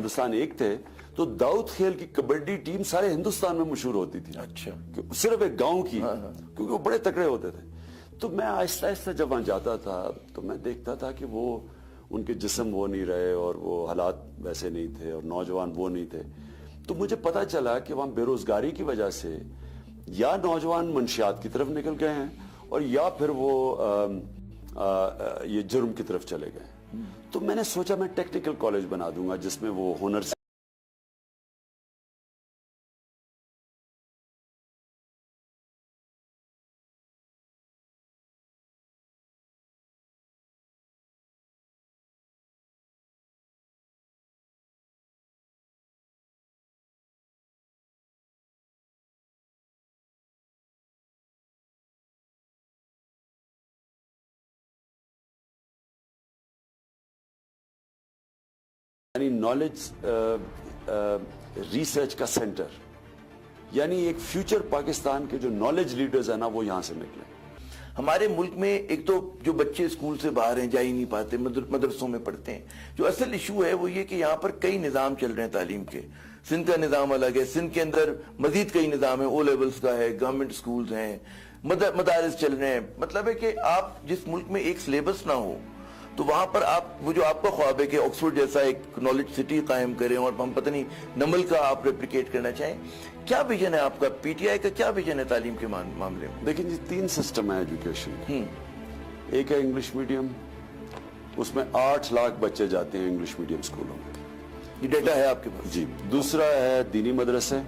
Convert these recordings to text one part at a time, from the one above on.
ہندوستان ایک تھے تو داؤد کھیل کی کبڈی ٹیم سارے ہندوستان میں مشہور ہوتی تھی. اچھا. صرف ایک گاؤں کی, کیونکہ وہ بڑے تکڑے ہوتے تھے. تو میں آہستہ آہستہ جب وہاں جاتا تھا تو میں دیکھتا تھا کہ وہ ان کے جسم وہ نہیں رہے اور وہ حالات ویسے نہیں تھے اور نوجوان وہ نہیں تھے. تو مجھے پتا چلا کہ وہاں بے روزگاری کی وجہ سے یا نوجوان منشیات کی طرف نکل گئے ہیں اور یا پھر وہ یہ جرم کی طرف چلے گئے. تو میں نے سوچا میں ٹیکنیکل کالج بنا دوں گا جس میں وہ ہنر سے یعنی نالج ریسرچ کا سینٹر, یعنی ایک فیوچر پاکستان کے جو نالج لیڈرز ہیں نا وہ یہاں سے نکلے. ہمارے ملک میں ایک تو جو بچے اسکول سے باہر ہیں, جا ہی نہیں پاتے, مدرسوں میں پڑھتے ہیں. جو اصل ایشو ہے وہ یہ کہ یہاں پر کئی نظام چل رہے ہیں تعلیم کے. سندھ کا نظام الگ ہے, سندھ کے اندر مزید کئی نظام ہیں, او لیولز کا ہے, گورنمنٹ اسکولز ہیں, مدارس چل رہے ہیں. مطلب ہے کہ آپ جس ملک میں ایک سلیبس نہ ہو تو وہاں پر وہ جو آپ کا خواب ہے کہ آکسفورڈ جیسا ایک نالج سٹی قائم کریں اور ہم پتہ نہیں نمل کا آپ ریپلیکیٹ کرنا چاہیں, کیا ویژن ہے آپ کا؟ پی ٹی آئی کا کیا ویژن ہے تعلیم کے معاملے میں؟ دیکھیں جی, 3 سسٹم ہے ایجوکیشن کے. ایک ہے انگلش میڈیم, اس میں 8 لاکھ بچے جاتے ہیں انگلش میڈیم اسکولوں میں. یہ ڈیٹا ہے آپ کے پاس؟ جی. دوسرا ہے دینی مدرسے,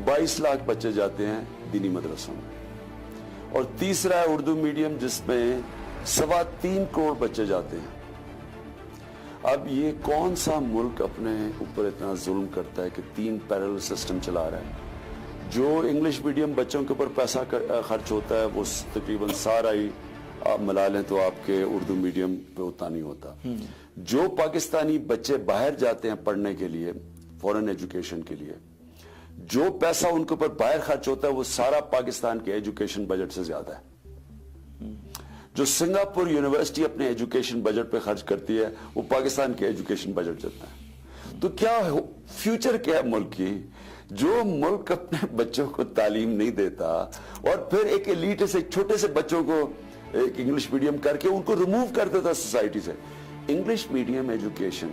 22 لاکھ بچے جاتے ہیں دینی مدرسوں میں. اور تیسرا ہے اردو میڈیم جس میں 3.25 کروڑ بچے جاتے ہیں. اب یہ کون سا ملک اپنے اوپر اتنا ظلم کرتا ہے کہ 3 پیرلل سسٹم چلا رہا ہے؟ جو انگلش میڈیم بچوں کے اوپر پیسہ خرچ ہوتا ہے وہ تقریباً سارا ہی آپ ملا لیں تو آپ کے اردو میڈیم پہ اتنا نہیں ہوتا. جو پاکستانی بچے باہر جاتے ہیں پڑھنے کے لیے, فورن ایجوکیشن کے لیے, جو پیسہ ان کے اوپر باہر خرچ ہوتا ہے وہ سارا پاکستان کے ایجوکیشن بجٹ سے زیادہ ہے. جو سنگاپور یونیورسٹی اپنے ایجوکیشن بجٹ پہ خرچ کرتی ہے وہ پاکستان کے ایجوکیشن بجٹ جتنا ہے. تو کیا فیوچر کیا ہے ملک کی؟ جو ملک اپنے بچوں کو تعلیم نہیں دیتا اور پھر ایک ایلیٹ سے چھوٹے سے بچوں کو ایک انگلش میڈیم کر کے ان کو ریموو کر دیتا سوسائٹی سے. انگلش میڈیم ایجوکیشن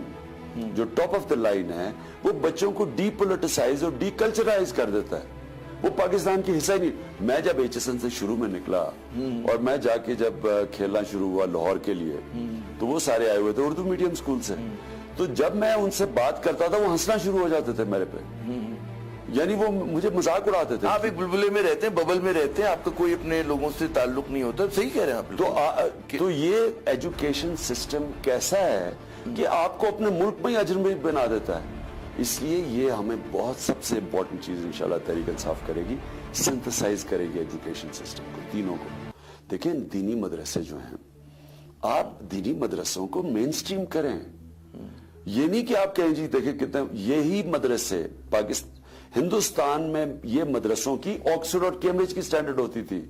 جو ٹاپ آف دا لائن ہے وہ بچوں کو ڈی پولیٹیسائز اور ڈی کلچرائز کر دیتا ہے. وہ پاکستان کی حصہ ہی نہیں. میں جب ایچ ایس این سے شروع میں نکلا اور میں جا کے جب کھیلنا شروع ہوا لاہور کے لیے تو وہ سارے آئے ہوئے تھے اردو میڈیم اسکول سے. تو جب میں ان سے بات کرتا تھا وہ ہنسنا شروع ہو جاتے تھے میرے پہ, یعنی وہ مجھے مذاق اڑاتے تھے. آپ ایک بلبلے میں رہتے ہیں, ببل میں رہتے ہیں, آپ کا کوئی اپنے لوگوں سے تعلق نہیں ہوتا. صحیح کہہ رہے ہیں آپ. تو یہ ایجوکیشن سسٹم کیسا ہے کہ آپ کو اپنے ملک میں ہی اجنبی بنا دیتا ہے. اس لیے یہ ہمیں بہت سب سے امپورٹنٹ چیز انشاءاللہ تحریک انصاف کرے گی, سنتھسائز کرے گی ایجوکیشن سسٹم کو, تینوں کو. دیکھیں دینی مدرسے جو ہیں, آپ دینی مدرسوں کو مین سٹریم کریں. یہ نہیں کہ آپ کہیں جی دیکھیں کتنے, یہی مدرسے ہندوستان میں یہ مدرسوں کی آکسفورڈ اور کیمبرج کی سٹینڈرڈ ہوتی تھی.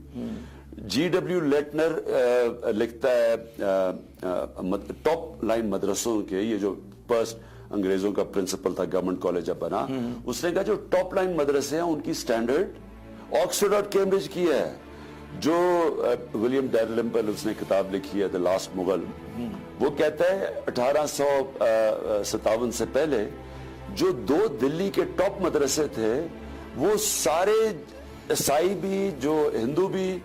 جی ڈبلیو لیٹنر لکھتا ہے ٹاپ لائن مدرسوں کے, یہ جو فرسٹ انگریزوں کا پرنسپل تھا گورنمنٹ کالج جب بنا, اس نے کہا جو ٹاپ لائن مدرسے ہیں ان کی سٹینڈرڈ آکسفورڈ اور کیمبرج کی ہے. جو ولیم ڈیلمپل اس نے کتاب لکھی ہے دی لاسٹ مغل, وہ کہتا ہے 1857 سے پہلے جو 2 دلی کے ٹاپ مدرسے تھے وہ سارے عیسائی بھی, جو ہندو بھی,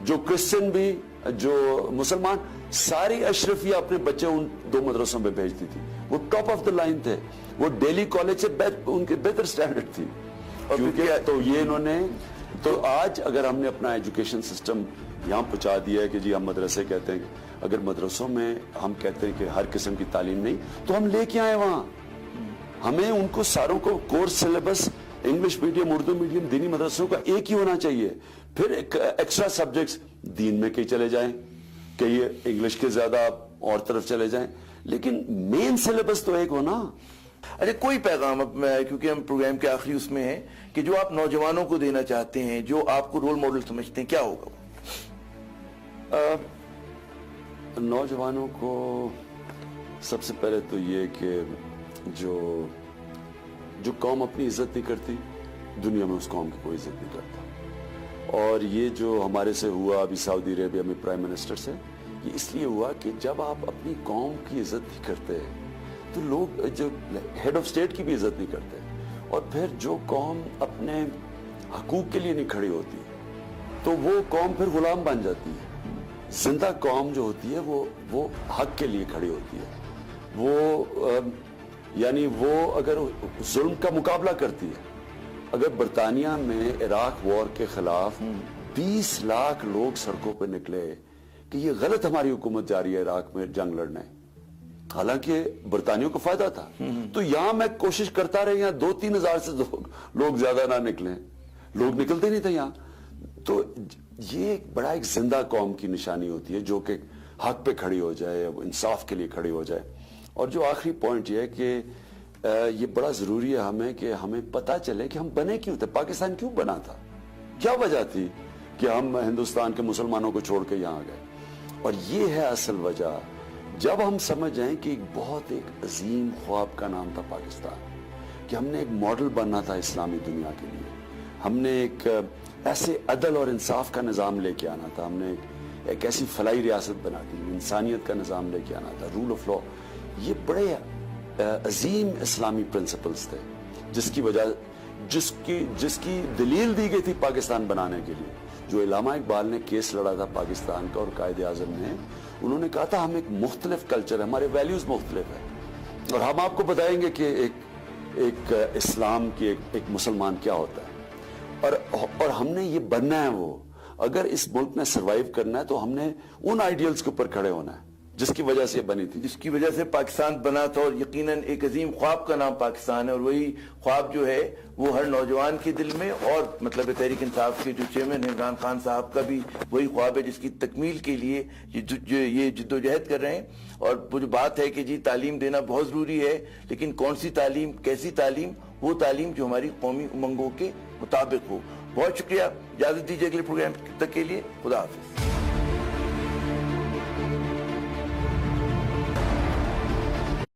جو کرسچن بھی, جو مسلمان, ساری اشرفیہ اپنے بچے ان 2 مدرسوں میں بھیجتی تھی. وہ ٹاپ آف دا لائن تھے. وہ ڈیلی کالج سے ان کے بہتر سٹینڈرڈ تھی. تو یہ انہوں نے, تو آج اگر ہم نے اپنا ایجوکیشن سسٹم یہاں پہنچا دیا ہے کہ جی ہم مدرسے کہتے ہیں, اگر مدرسوں میں ہم کہتے ہیں کہ ہر قسم کی تعلیم نہیں تو ہم لے کے آئے وہاں. ہمیں ان کو ساروں کو course syllabus English medium, Urdu medium, دینی مدرسوں کا ایک ہی ہونا چاہیے. پھر ایکسٹرا سبجیکٹس دین میں کہیں چلے جائیں, کہیں انگلش کے زیادہ اور طرف چلے جائیں, لیکن مین سلیبس تو ایک ہونا. اچھا, کوئی پیغام اب میں, کیونکہ ہم پروگرام کے آخری اس میں ہیں, کہ جو آپ نوجوانوں کو دینا چاہتے ہیں, جو آپ کو رول ماڈل سمجھتے ہیں, کیا ہوگا؟ نوجوانوں کو سب سے پہلے تو یہ کہ جو قوم اپنی عزت نہیں کرتی دنیا میں اس قوم کی کوئی عزت نہیں کرتا. اور یہ جو ہمارے سے ہوا ابھی سعودی عربیہ میں پرائم منسٹر سے, یہ اس لیے ہوا کہ جب آپ اپنی قوم کی عزت نہیں کرتے تو لوگ جو ہیڈ آف اسٹیٹ کی بھی عزت نہیں کرتے, اور پھر جو قوم اپنے حقوق کے لیے نہیں کھڑی ہوتی تو وہ قوم پھر غلام بن جاتی ہے. زندہ قوم جو ہوتی ہے وہ حق کے لیے کھڑی ہوتی ہے, وہ یعنی وہ اگر ظلم کا مقابلہ کرتی ہے. اگر برطانیہ میں عراق وار کے خلاف 20 لاکھ لوگ سڑکوں پہ نکلے کہ یہ غلط ہماری حکومت جا رہی ہے عراق میں جنگ لڑنے, حالانکہ برطانیوں کو فائدہ تھا, تو یہاں میں کوشش کرتا رہے یہاں 2-3 ہزار سے لوگ زیادہ نہ نکلیں, لوگ نکلتے نہیں تھے یہاں. تو یہ بڑا ایک زندہ قوم کی نشانی ہوتی ہے جو کہ حق پہ کھڑی ہو جائے, انصاف کے لیے کھڑی ہو جائے. اور جو آخری پوائنٹ یہ ہے کہ یہ بڑا ضروری ہے ہمیں کہ ہمیں پتہ چلے کہ ہم بنے کیوں تھے, پاکستان کیوں بنا تھا, کیا وجہ تھی کہ ہم ہندوستان کے مسلمانوں کو چھوڑ کے یہاں گئے. اور یہ ہے اصل وجہ. جب ہم سمجھ جائیں کہ ایک عظیم خواب کا نام تھا پاکستان, کہ ہم نے ایک ماڈل بننا تھا اسلامی دنیا کے لیے, ہم نے ایک ایسے عدل اور انصاف کا نظام لے کے آنا تھا, ہم نے ایک ایسی فلاحی ریاست بنا دی, انسانیت کا نظام لے کے آنا تھا, رول آف لا. یہ بڑے عظیم اسلامی پرنسپلز تھے جس کی وجہ جس کی دلیل دی گئی تھی پاکستان بنانے کے لیے. جو علامہ اقبال نے کیس لڑا تھا پاکستان کا اور قائد اعظم نے, انہوں نے کہا تھا ہم ایک مختلف کلچر ہے, ہمارے ویلیوز مختلف ہیں, اور ہم آپ کو بتائیں گے کہ ایک اسلام کی ایک مسلمان کیا ہوتا ہے, اور ہم نے یہ بننا ہے. وہ اگر اس ملک نے سروائیو کرنا ہے تو ہم نے ان آئیڈیلز کے اوپر کھڑے ہونا ہے جس کی وجہ سے بنی تھی, جس کی وجہ سے پاکستان بنا تھا. اور یقیناً ایک عظیم خواب کا نام پاکستان ہے, اور وہی خواب جو ہے وہ ہر نوجوان کے دل میں, اور مطلب تحریک انصاف کے جو چیئرمین ہیں عمران خان صاحب کا بھی وہی خواب ہے جس کی تکمیل کے لیے یہ جدوجہد کر رہے ہیں. اور وہ جو بات ہے کہ جی تعلیم دینا بہت ضروری ہے, لیکن کون سی تعلیم, کیسی تعلیم, وہ تعلیم جو ہماری قومی امنگوں کے مطابق ہو. بہت شکریہ, اجازت دیجیے اگلے پروگرام تک کے لیے, خدا حافظ.